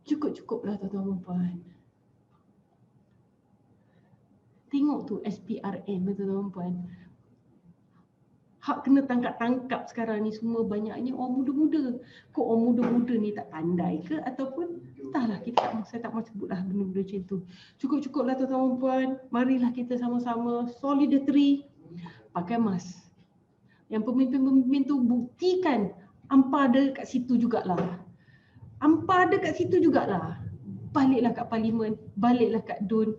Cukup-cukuplah, tuan-tuan dan puan. Tengok tu SPRM, tuan-tuan dan puan. Hak kena tangkap-tangkap sekarang ni semua banyaknya orang muda-muda. Kok orang muda-muda ni tak pandai ke ataupun entahlah, saya tak mahu sebutlah benda-benda macam tu. Cukup-cukuplah, tuan-tuan dan puan. Marilah kita sama-sama solidariti, pakai mask. Yang pemimpin-pemimpin tu buktikan hampa ada kat situ jugalah. Hampa ada kat situ jugalah. Baliklah kat parlimen, baliklah kat DUN.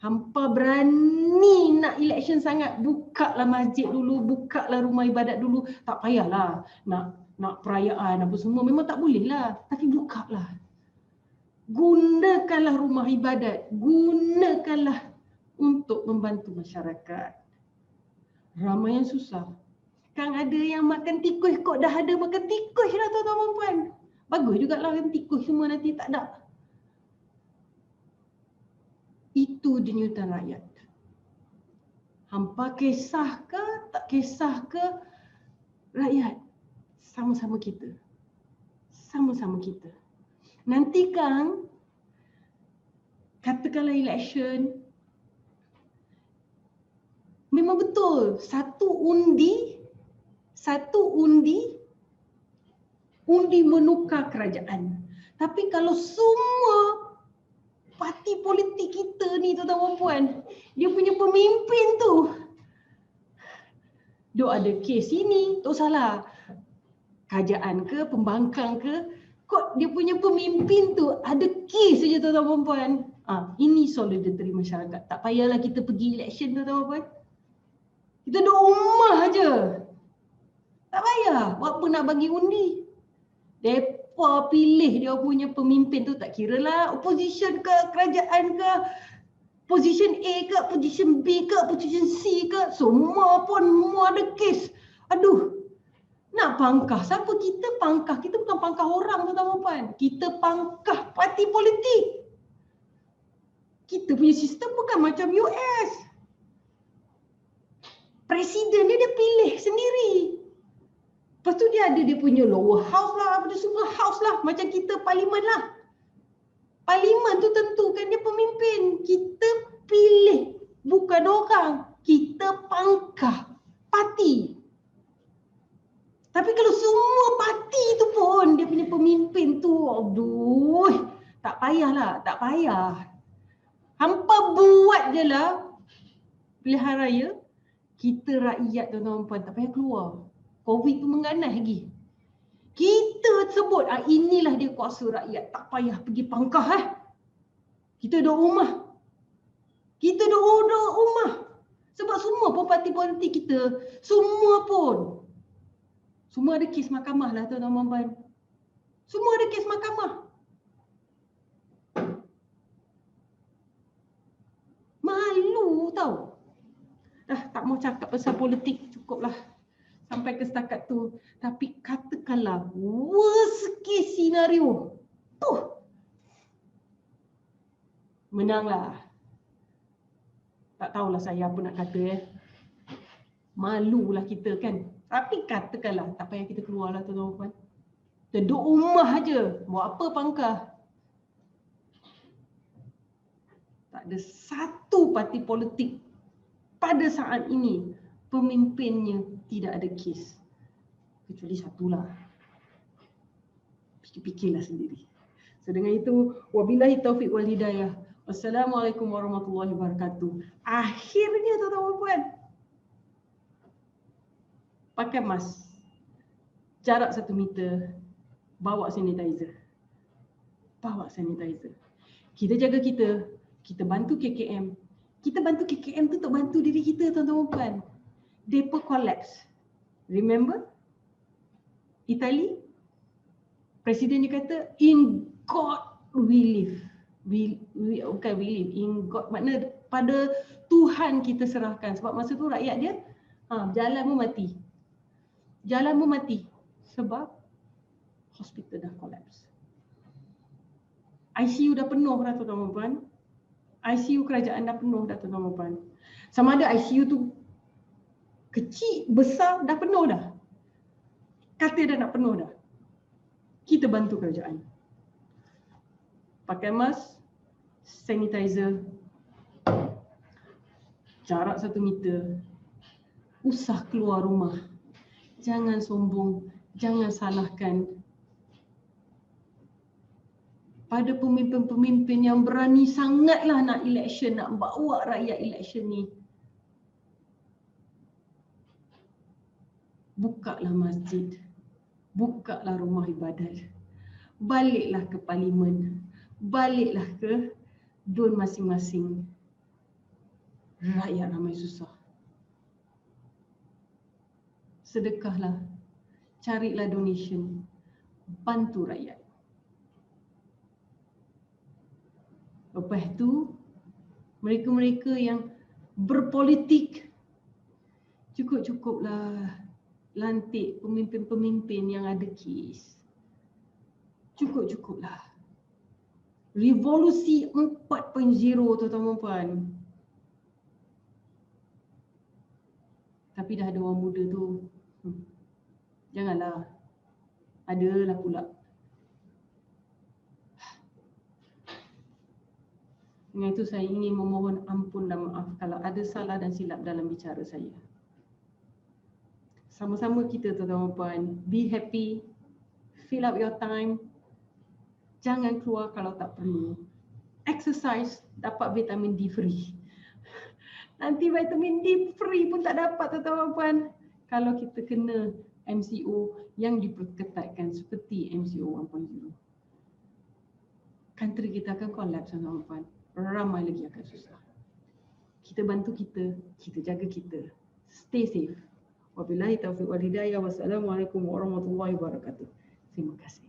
Hampa berani nak election sangat, bukalah masjid dulu, bukalah rumah ibadat dulu. Tak payahlah nak perayaan apa semua, memang tak boleh lah. Tapi bukalah. Gunakanlah rumah ibadat, gunakanlah untuk membantu masyarakat. Ramai yang susah. Kan ada yang makan tikus, kok dah ada makan tikus lah, tuan-tuan dan puan. Bagus jugalah kan tikus semua nanti tak ada. Itu denyutan rakyat. Hampa kisah ke, tak kisah ke, rakyat sama-sama kita. Sama-sama kita. Nanti kan, katakanlah election, memang betul, satu undi menukar kerajaan. Tapi kalau semua parti politik kita ni, tuan-tuan dan puan, dia punya pemimpin tu duk ada kes ini, tak usahlah kerajaan ke, pembangkang ke, kok dia punya pemimpin tu ada kes saja, tuan-tuan dan puan. Ini solidariti masyarakat. Tak payahlah kita pergi election, tuan-tuan dan puan. Kita duduk rumah aja. Tak payah buat apa nak bagi undi. Mereka pilih dia punya pemimpin tu, tak kira lah opposition ke, kerajaan ke, position A ke, position B ke, position C ke, semua ada kes. Aduh, nak pangkah. Siapa kita pangkah? Kita bukan pangkah orang, tuan-tuan dan puan. Kita pangkah parti politik. Kita punya sistem bukan macam US. Presiden dia pilih sendiri. Lepas tu dia ada dia punya lower house lah, apa semua house lah. Macam kita parlimen lah. Parlimen tu tentukan dia pemimpin. Kita pilih, bukan orang. Kita tak payah. Hampa buat je lah pilihan raya. Kita rakyat tuan-tuan puan tak payah keluar. Covid tu mengganas lagi. Kita sebut inilah dia kuasa rakyat. Tak payah pergi pangkah Kita duduk rumah. Kita duduk rumah. Sebab semua pun parti politik kita, semua ada kes mahkamah lah tuan-tuan puan. Semua ada kes mahkamah. Malu tau. Tak mau cakap pasal politik, cukuplah sampai ke setakat tu. Tapi katakanlah worst case scenario menanglah. Tak tahulah saya apa nak kata Malulah kita kan. Tapi katakanlah tak payah kita keluarlah tuan-tuan puan. Duduk rumah aja. Buat apa pangkah? Tak ada satu parti politik pada saat ini pemimpinnya tidak ada kes. Kecuali satulah. Fikir-fikirlah sendiri. So dengan itu, wabillahi taufiq wal hidayah. Wassalamualaikum warahmatullahi wabarakatuh. Akhirnya tuan-tuan puan, pakai mask, jarak 1 meter, bawa sanitizer. Kita jaga kita bantu KKM. Kita bantu KKM tu untuk bantu diri kita tuan-tuan puan. Depa collapse. Remember? Itali? Presiden dia kata, in God we live. We live in God. Maknanya pada Tuhan kita serahkan. Sebab masa tu rakyat dia jalan pun mati. Sebab hospital dah collapse. ICU dah penuh dah tuan-tuan puan. ICU kerajaan dah penuh dah tuan-tuan puan. Sama ada ICU tu kecil, besar, dah penuh dah. Katil dah nak penuh dah. Kita bantu kerajaan. Pakai mask, sanitizer, jarak 1 meter, usah keluar rumah. Jangan sombong, jangan salahkan pada pemimpin-pemimpin yang berani sangatlah nak election, nak bawa rakyat election ni. Bukalah masjid, bukalah rumah ibadat, baliklah ke parlimen, baliklah ke dun masing-masing. Rakyat ramai susah. Sedekahlah, carilah donation, bantu rakyat. Lepas tu, mereka-mereka yang berpolitik, cukup-cukuplah lantik pemimpin-pemimpin yang ada kes. Cukup-cukuplah. Revolusi 4.0 tuan-tuan puan. Tapi dah ada orang muda tu. Janganlah. Adalah pula. Dengan itu saya ingin memohon ampun dan maaf kalau ada salah dan silap dalam bicara saya. Sama-sama kita tuan-tuan puan, be happy, fill up your time. Jangan keluar kalau tak perlu. Exercise, dapat vitamin D free. Nanti vitamin D free pun tak dapat tuan-tuan puan kalau kita kena MCO yang diperketatkan seperti MCO 1.0. Country kita akan collapse tuan-tuan puan. Ramai lagi akan susah. Kita bantu kita jaga kita. Stay safe. Wabillahi taufiq wal hidayah. Wassalamualaikum warahmatullahi wabarakatuh. Terima kasih.